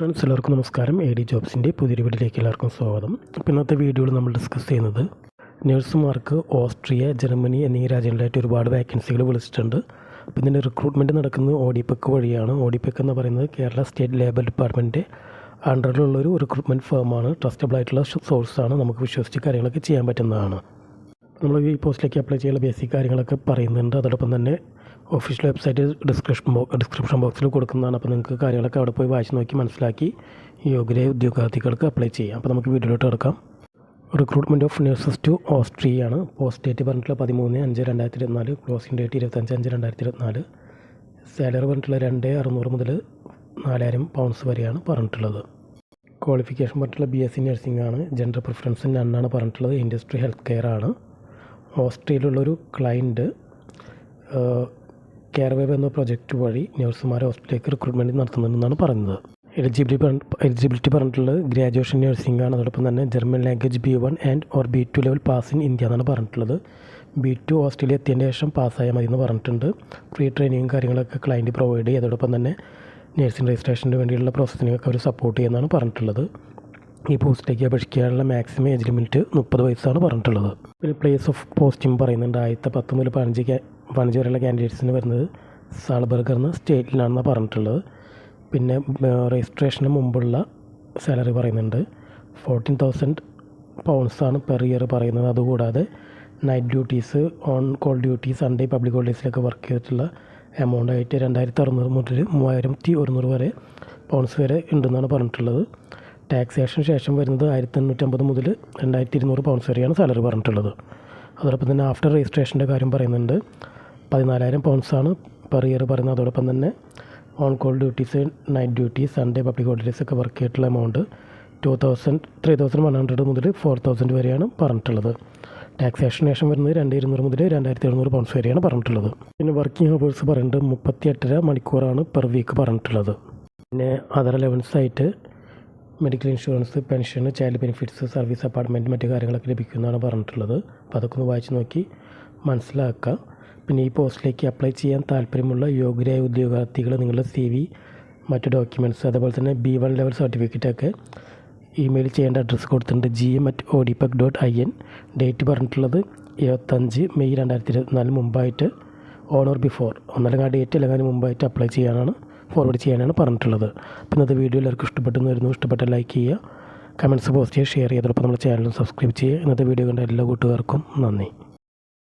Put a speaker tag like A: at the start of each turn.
A: Friends എല്ലാവർക്കും നമസ്കാരം. A D ജോബ്സിൻ്റെ പുതിയൊരു വീഡിയോയിലേക്ക് എല്ലാവർക്കും സ്വാഗതം. അപ്പോൾ ഇന്നത്തെ വീഡിയോയിൽ നമ്മൾ ഡിസ്കസ് ചെയ്യുന്നത് നഴ്സുമാർക്ക് ഓസ്ട്രിയ, ജർമ്മനി എന്നീ രാജ്യങ്ങളിലായിട്ട് ഒരുപാട് വേക്കൻസികൾ വിളിച്ചിട്ടുണ്ട്. അപ്പോൾ ഇതിൻ്റെ റിക്രൂട്ട്മെൻറ്റ് നടക്കുന്നത് ഓഡിപെക് വഴിയാണ്. ഓഡിപെക് എന്ന് പറയുന്നത് കേരള സ്റ്റേറ്റ് ലേബർ ഡിപ്പാർട്ട്മെൻറ്റ് അണ്ടറിലുള്ളൊരു റിക്രൂട്ട്മെൻറ്റ് ഫേമാണ്. ട്രസ്റ്റബിൾ ആയിട്ടുള്ള സോഴ്സാണ്. നമുക്ക് വിശ്വസിച്ച് കാര്യങ്ങളൊക്കെ ചെയ്യാൻ പറ്റുന്നതാണ്. നമ്മൾ ഈ പോസ്റ്റിലേക്ക് അപ്ലൈ ചെയ്യാനുള്ള ബേസിക് കാര്യങ്ങളൊക്കെ പറയുന്നുണ്ട്. അതോടൊപ്പം തന്നെ ഒഫീഷ്യൽ വെബ്സൈറ്റ് ഡിസ്ക്രിപ്ഷൻ ബോക്സിൽ കൊടുക്കുന്നതാണ്. അപ്പോൾ നിങ്ങൾക്ക് കാര്യങ്ങളൊക്കെ അവിടെ പോയി വായിച്ച് നോക്കി മനസ്സിലാക്കി യോഗ്യരായ ഉദ്യോഗാർത്ഥികൾക്ക് അപ്ലൈ ചെയ്യാം. അപ്പോൾ നമുക്ക് വീഡിയോയിലോട്ട് കിടക്കാം. റിക്രൂട്ട്മെൻറ്റ് ഓഫ് നഴ്സസ് ടു ഓസ്ട്രിയയാണ്. പോസ്റ്റ് ഡേറ്റ് പറഞ്ഞിട്ടുള്ള 13/5/2024, ക്ലോസിംഗ് ഡേറ്റ് 25/5/2024. സാലറി പറഞ്ഞിട്ടുള്ള 2,600 മുതൽ 4,000 പൗണ്ട്സ് വരെയാണ് പറഞ്ഞിട്ടുള്ളത്. ക്വാളിഫിക്കേഷൻ പറഞ്ഞിട്ടുള്ള BSc നഴ്സിംഗ് ആണ്. ജെൻഡർ പ്രിഫറൻസ് നന്നാണ് പറഞ്ഞിട്ടുള്ളത്. ഇൻഡസ്ട്രി ഹെൽത്ത് കെയർ ആണ്. ഓസ്ട്രിയയിലുള്ളൊരു ക്ലയൻറ്റ് കെയർവേവ് എന്ന പ്രൊജക്റ്റ് വഴി നഴ്സുമാരെ ഹോസ്പിറ്റലിലേക്ക് റിക്രൂട്ട്മെൻറ്റ് നടത്തുന്നുണ്ടെന്നാണ് പറയുന്നത്. എലിജിബിലിറ്റി പറഞ്ഞിട്ടുള്ളത് ഗ്രാജുവേഷൻ നഴ്സിംഗ് ആണ്. അതോടൊപ്പം തന്നെ German language B1 or B2 level pass in India എന്നാണ് പറഞ്ഞിട്ടുള്ളത്. B2 ഓസ്ട്രേലിയ എത്തിയതിൻ്റെ ശേഷം പാസ്സായാൽ മതി എന്ന് പറഞ്ഞിട്ടുണ്ട്. ഫ്രീ ട്രെയിനിങ്ങും കാര്യങ്ങളൊക്കെ ക്ലയൻറ്റ് പ്രൊവൈഡ് ചെയ്യും. അതോടൊപ്പം തന്നെ നഴ്സിംഗ് രജിസ്ട്രേഷന് വേണ്ടിയുള്ള പ്രോസസ്സിനൊക്കെ അവർ സപ്പോർട്ട് ചെയ്യുന്നതാണ് പറഞ്ഞിട്ടുള്ളത്. ഈ പോസ്റ്റിലേക്ക് അപേക്ഷിക്കാനുള്ള മാക്സിമം ഏജ് ലിമിറ്റ് 30 വയസ്സാണ് പറഞ്ഞിട്ടുള്ളത്. പിന്നെ പ്ലേസ് ഓഫ് പോസ്റ്റിംഗ് പറയുന്നുണ്ട്. 10 മുതൽ 15 വരെയുള്ള കാൻഡിഡേറ്റ്സിന് വരുന്നത് സാൾബർഗർ എന്ന സ്റ്റേറ്റിലാണെന്നാണ് പറഞ്ഞിട്ടുള്ളത്. പിന്നെ രജിസ്ട്രേഷന് മുമ്പുള്ള സാലറി പറയുന്നുണ്ട് 14,000 പൗണ്ട്സാണ് പെർ ഇയർ പറയുന്നത്. അതുകൂടാതെ night duties, on call duties, Sunday public ഹോളിഡേയ്സിലൊക്കെ വർക്ക് ചെയ്തിട്ടുള്ള എമൗണ്ട് ആയിട്ട് 2,600 മുതൽ 3,100 വരെ പൗണ്ട്സ് വരെ ഉണ്ടെന്നാണ് പറഞ്ഞിട്ടുള്ളത്. ടാക്സേഷന് ശേഷം വരുന്നത് 1,850 മുതൽ 2,200 പൗണ്ട്സ് വരെയാണ് സാലറി പറഞ്ഞിട്ടുള്ളത്. അതോടൊപ്പം തന്നെ ആഫ്റ്റർ രജിസ്ട്രേഷൻ്റെ കാര്യം പറയുന്നുണ്ട്. 14,000 പൗണ്ട്സാണ് പെർ ഇയർ പറയുന്നത്. അതോടൊപ്പം തന്നെ on call duties, night duties, Sunday public holidays ഒക്കെ വർക്ക് ചെയ്തിട്ടുള്ള എമൗണ്ട് 3,100 മുതൽ 4,000 വരെയാണ് പറഞ്ഞിട്ടുള്ളത്. ടാക്സേഷന് ശേഷം വരുന്നത് 2,200 മുതൽ 2,700 പൗണ്ട്സ് വരെയാണ് പറഞ്ഞിട്ടുള്ളത്. പിന്നെ വർക്കിംഗ് ഹവേഴ്സ് പറയുന്നത് 38.5 മണിക്കൂറാണ് പെർ വീക്ക് പറഞ്ഞിട്ടുള്ളത്. പിന്നെ അതർ അലവൻസ് ആയിട്ട് medical insurance, pension, child benefits, service apartment മറ്റു കാര്യങ്ങളൊക്കെ ലഭിക്കുന്നതാണ് പറഞ്ഞിട്ടുള്ളത്. അപ്പോൾ അതൊക്കെ ഒന്ന് വായിച്ച് നോക്കി മനസ്സിലാക്കുക. പിന്നെ ഈ പോസ്റ്റിലേക്ക് അപ്ലൈ ചെയ്യാൻ താല്പര്യമുള്ള യോഗ്യരായ ഉദ്യോഗാർത്ഥികൾ നിങ്ങളുടെ CV, മറ്റു ഡോക്യുമെൻറ്റ്സ്, അതേപോലെ തന്നെ B1 ലെവൽ സർട്ടിഫിക്കറ്റൊക്കെ ഇമെയിൽ ചെയ്യേണ്ട അഡ്രസ്സ് കൊടുത്തിട്ടുണ്ട്. gm@odipec.in. ഡേറ്റ് പറഞ്ഞിട്ടുള്ളത് 25 മെയ് 2024 മുമ്പായിട്ട് ഓൺ ഓർ ബിഫോർ, ഒന്നല്ലെങ്കിൽ ആ ഡേറ്റ് അല്ലെങ്കിൽ അതിന് മുമ്പായിട്ട് അപ്ലൈ ചെയ്യാനാണ്, ഫോർവേഡ് ചെയ്യാനാണ് പറഞ്ഞിട്ടുള്ളത്. അപ്പോൾ ഇന്നത്തെ വീഡിയോ എല്ലാവർക്കും ഇഷ്ടപ്പെട്ടെന്ന് വരുന്നു. ഇഷ്ടപ്പെട്ട ലൈക്ക് ചെയ്യുക, കമൻറ്റ്സ് പോസ്റ്റ് ചെയ്യുക, ഷെയർ ചെയ്യുക. അതോടൊപ്പം നമ്മുടെ ചാനൽ സബ്സ്ക്രൈബ് ചെയ്യുക. ഇന്നത്തെ വീഡിയോ കണ്ട എല്ലാ കൂട്ടുകാർക്കും നന്ദി.